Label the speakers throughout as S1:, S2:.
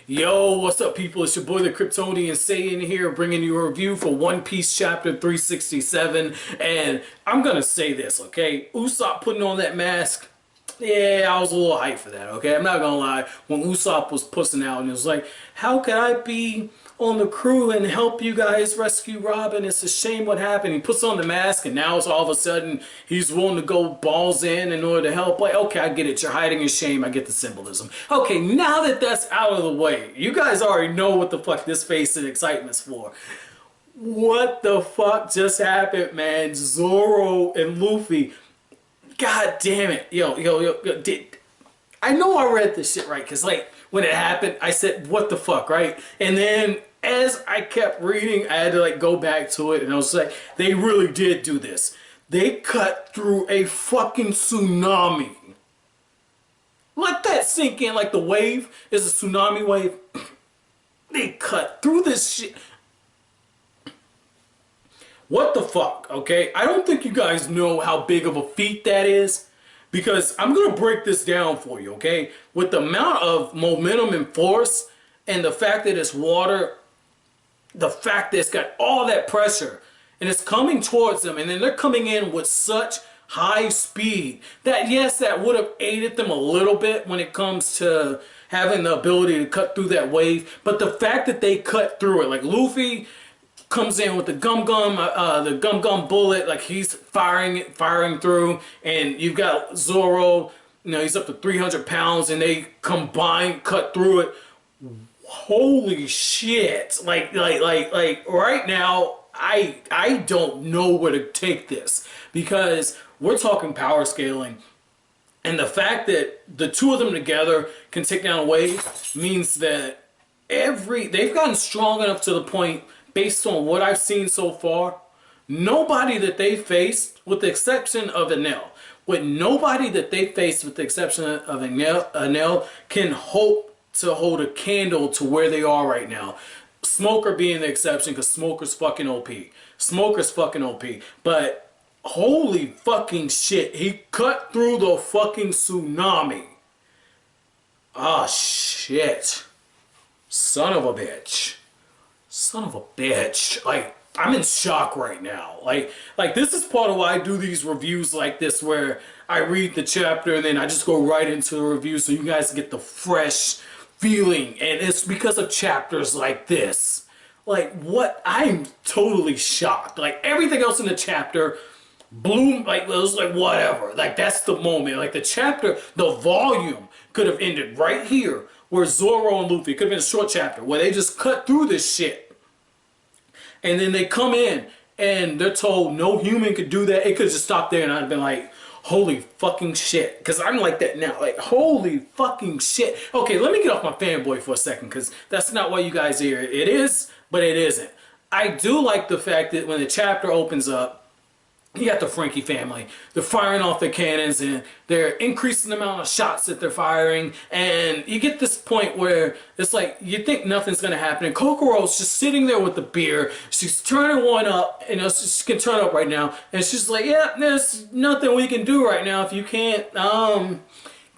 S1: Yo, what's up, people? It's your boy, the Kryptonian, saying here, bringing you a review for One Piece Chapter 367. And I'm gonna say this, okay? Usopp putting on that mask, yeah, I was a little hyped for that, okay? I'm not gonna lie. When Usopp was pussing out and it was like, how can I be on the crew and help you guys rescue Robin? It's a shame what happened. He puts on the mask and now it's all of a sudden he's willing to go balls in order to help. Like, okay, I get it. You're hiding your shame. I get the symbolism. Okay, now that that's out of the way, you guys already know what the fuck this face and excitement's for. What the fuck just happened, man? Zoro and Luffy. God damn it. Yo. I know I read this shit right, because, like, when it happened, I said, what the fuck, right? And then, as I kept reading, I had to, like, go back to it, and I was like, they really did do this. They cut through a fucking tsunami. Let that sink in, like the wave is a tsunami wave. They cut through this shit. What the fuck, okay? I don't think you guys know how big of a feat that is, because I'm going to break this down for you, okay? With the amount of momentum and force and the fact that it's water, the fact that it's got all that pressure and it's coming towards them, and then they're coming in with such high speed that, yes, that would have aided them a little bit when it comes to having the ability to cut through that wave. But the fact that they cut through it, like Luffy comes in with the gum bullet, like he's firing through, and you've got Zoro, you know, he's up to 300 pounds, and they combine cut through it. Holy shit! Like right now, I don't know where to take this, because we're talking power scaling. And the fact that the two of them together can take down a wave means that they've gotten strong enough to the point, based on what I've seen so far, nobody that they faced, with the exception of Enel, can hope to hold a candle to where they are right now. Smoker being the exception, because Smoker's fucking OP. Smoker's fucking OP. But holy fucking shit, he cut through the fucking tsunami. Ah, shit. Son of a bitch. Son of a bitch. Like, I'm in shock right now. Like this is part of why I do these reviews like this, where I read the chapter and then I just go right into the review so you guys get the fresh feeling. And it's because of chapters like this. Like, what? I'm totally shocked. Like, everything else in the chapter blew, like, it was like, whatever. Like, that's the moment. Like, the chapter, the volume could have ended right here, where Zoro and Luffy, it could have been a short chapter, where they just cut through this shit. And then they come in and they're told no human could do that. It could just stop there, and I'd been like, holy fucking shit. Because I'm like that now. Like, holy fucking shit. Okay, let me get off my fanboy for a second, because that's not why you guys are here. It is, but it isn't. I do like the fact that when the chapter opens up, you got the Franky family. They're firing off their cannons, and they're increasing the amount of shots that they're firing. And you get this point where it's like, you think nothing's going to happen. And Kokoro's just sitting there with the beer. She's turning one up, and she can turn up right now. And she's like, yeah, there's nothing we can do right now if you can't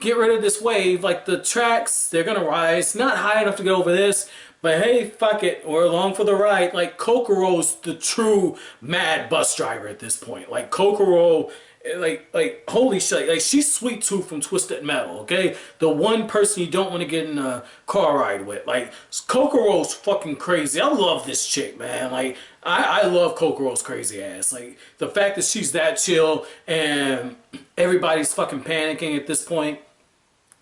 S1: get rid of this wave. Like, the tracks, they're going to rise. Not high enough to get over this. But hey, fuck it, we're along for the ride. Like, Kokoro's the true mad bus driver at this point. Like, Kokoro, like holy shit, like, she's Sweet Tooth from Twisted Metal, okay? The one person you don't want to get in a car ride with. Like, Kokoro's fucking crazy. I love this chick, man. Like, I love Kokoro's crazy ass. Like, the fact that she's that chill and everybody's fucking panicking at this point.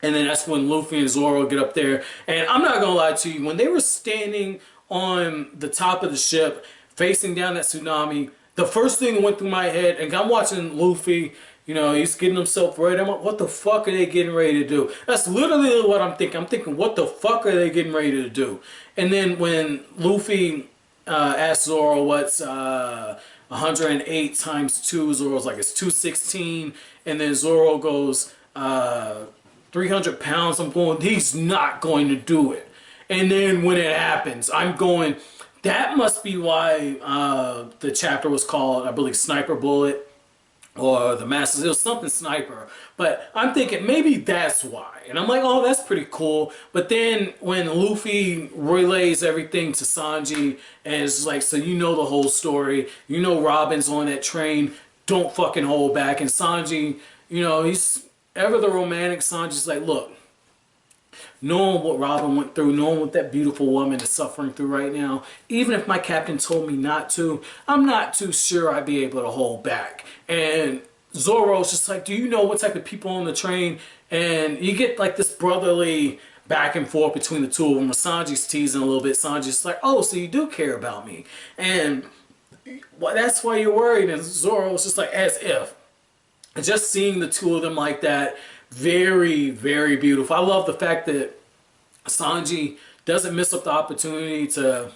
S1: And then that's when Luffy and Zoro get up there. And I'm not going to lie to you, when they were standing on the top of the ship, facing down that tsunami, the first thing that went through my head, and I'm watching Luffy, you know, he's getting himself ready. I'm like, what the fuck are they getting ready to do? That's literally what I'm thinking. I'm thinking, what the fuck are they getting ready to do? And then when Luffy asks Zoro what's 108 times 2, Zoro's like, it's 216. And then Zoro goes, 300 pounds, I'm going, he's not going to do it. And then when it happens, I'm going, that must be why the chapter was called, I believe, Sniper Bullet, or the Masters. It was something sniper. But I'm thinking maybe that's why. And I'm like, oh, that's pretty cool. But then when Luffy relays everything to Sanji, and it's like, so you know the whole story. You know Robin's on that train. Don't fucking hold back. And Sanji, you know, he's ever the romantic. Sanji's like, look, knowing what Robin went through, knowing what that beautiful woman is suffering through right now, even if my captain told me not to, I'm not too sure I'd be able to hold back. And Zoro's just like, do you know what type of people on the train? And you get like this brotherly back and forth between the two of them. Sanji's teasing a little bit. Sanji's like, oh, so you do care about me. And well, that's why you're worried. And Zoro's just like, as if. And just seeing the two of them like that, very, very beautiful. I love the fact that Sanji doesn't miss up the opportunity to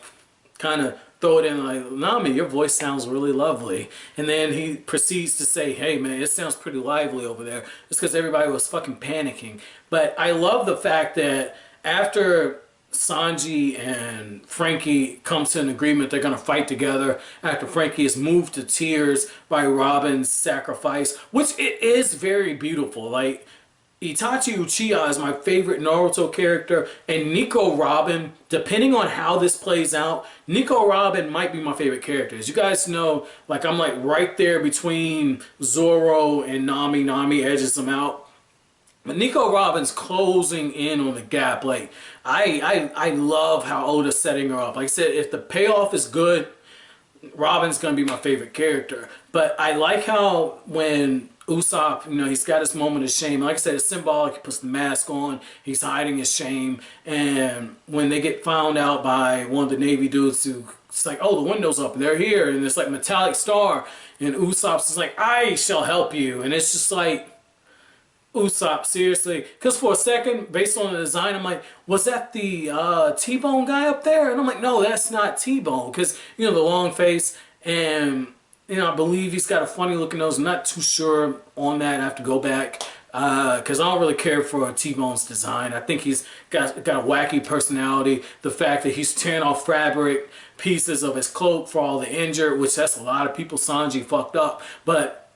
S1: kind of throw it in like, Nami, your voice sounds really lovely. And then he proceeds to say, hey man, it sounds pretty lively over there. It's because everybody was fucking panicking. But I love the fact that after Sanji and Franky come to an agreement, they're going to fight together after Franky is moved to tears by Robin's sacrifice, which it is very beautiful. Like, Itachi Uchiha is my favorite Naruto character, and Nico Robin, depending on how this plays out, Nico Robin might be my favorite character. As you guys know, like, I'm like right there between Zoro and Nami. Nami edges him out. But Nico Robin's closing in on the gap. Like, I love how Oda's setting her up. Like I said, if the payoff is good, Robin's going to be my favorite character. But I like how when Usopp, you know, he's got his moment of shame. Like I said, it's symbolic. He puts the mask on. He's hiding his shame. And when they get found out by one of the Navy dudes who, it's like, oh, the window's up. They're here. And it's like metallic star. And Usopp's just like, I shall help you. And it's just like, Usopp, seriously. Because for a second, based on the design, I'm like, was that the T-Bone guy up there? And I'm like, no, that's not T-Bone. Because, you know, the long face. And, you know, I believe he's got a funny looking nose. I'm not too sure on that. I have to go back. Because I don't really care for T-Bone's design. I think he's got a wacky personality. The fact that he's tearing off fabric pieces of his cloak for all the injured, which that's a lot of people Sanji fucked up. But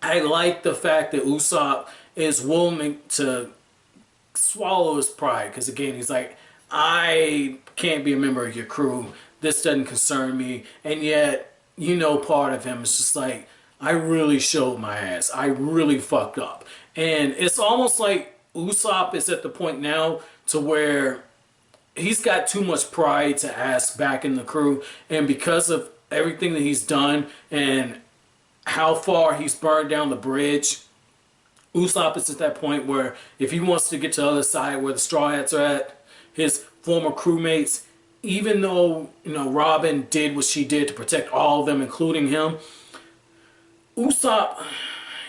S1: I like the fact that Usopp is willing to swallow his pride. Because again, he's like, I can't be a member of your crew. This doesn't concern me. And yet, you know, part of him is just like, I really showed my ass. I really fucked up. And it's almost like Usopp is at the point now to where he's got too much pride to ask back in the crew. And because of everything that he's done and how far he's burned down the bridge, Usopp is at that point where if he wants to get to the other side where the Straw Hats are at, his former crewmates, even though, you know, Robin did what she did to protect all of them, including him, Usopp,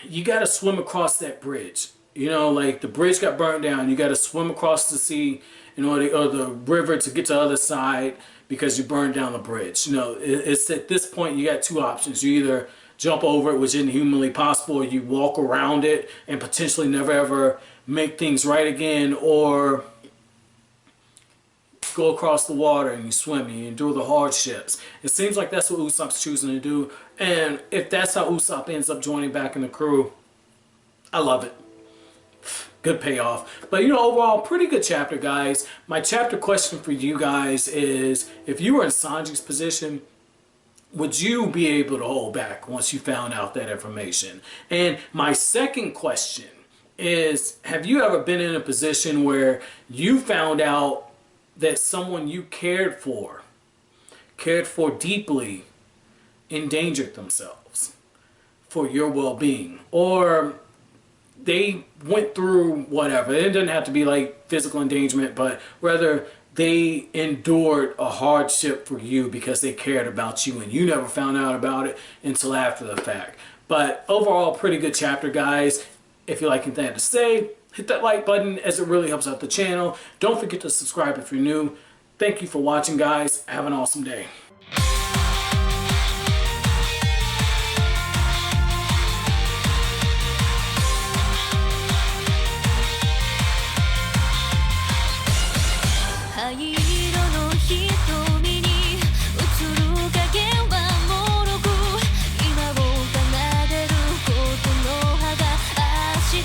S1: you got to swim across that bridge. You know, like the bridge got burned down. You got to swim across the sea, you know, or the river to get to the other side because you burned down the bridge. You know, it's at this point you got two options. You either jump over it, which isn't humanly possible, or you walk around it and potentially never ever make things right again, or go across the water and you swim and you endure the hardships. It seems like that's what Usopp's choosing to do, and if that's how Usopp ends up joining back in the crew, I love it. Good payoff. But you know, overall, pretty good chapter, guys. My chapter question for you guys is, if you were in Sanji's position, would you be able to hold back once you found out that information? And my second question is, have you ever been in a position where you found out that someone you cared for deeply, endangered themselves for your well-being? Or they went through whatever. It doesn't have to be like physical endangerment, but rather they endured a hardship for you because they cared about you and you never found out about it until after the fact. But overall, pretty good chapter, guys. If you like anything I have to say, hit that like button as it really helps out the channel. Don't forget to subscribe if you're new. Thank you for watching, guys. Have an awesome day.
S2: Are you